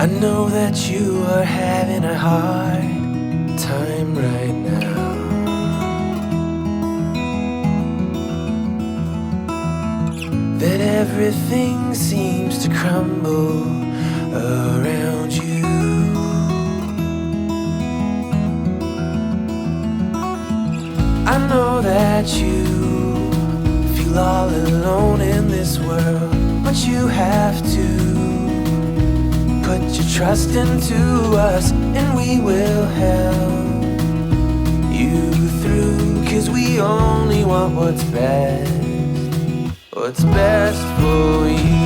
I know that you are having a hard time right now. That everything seems to crumble around you. I know that you feel all alone in this world, but you have to put your trust into us, and we will help you through. 'Cause we only want what's best for you.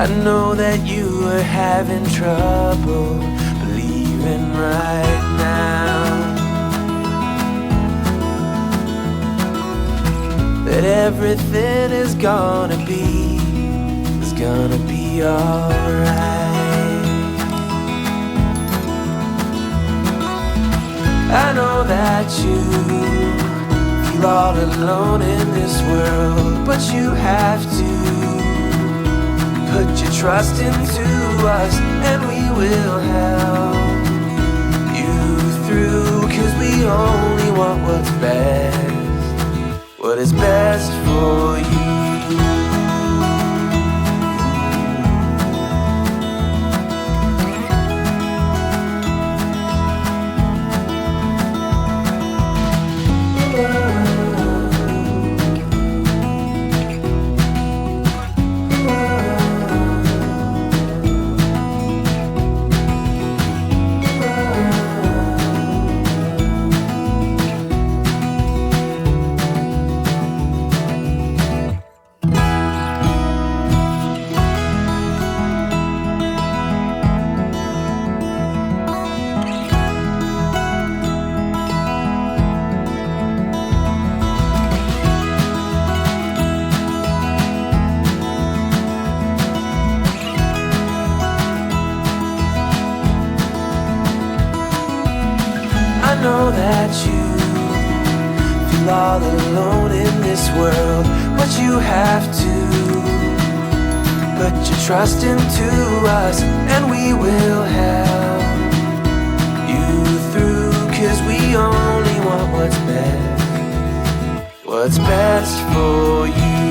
I know that you are having trouble believing right now that everything is gonna be alright. I know that you feel all alone in this world, but you have to put your trust into us, and we will help you through. 'Cause we only want what is best for you. I know that you feel all alone in this world, but you have to put your trust into us, and we will help you through. 'Cause we only want what's best for you.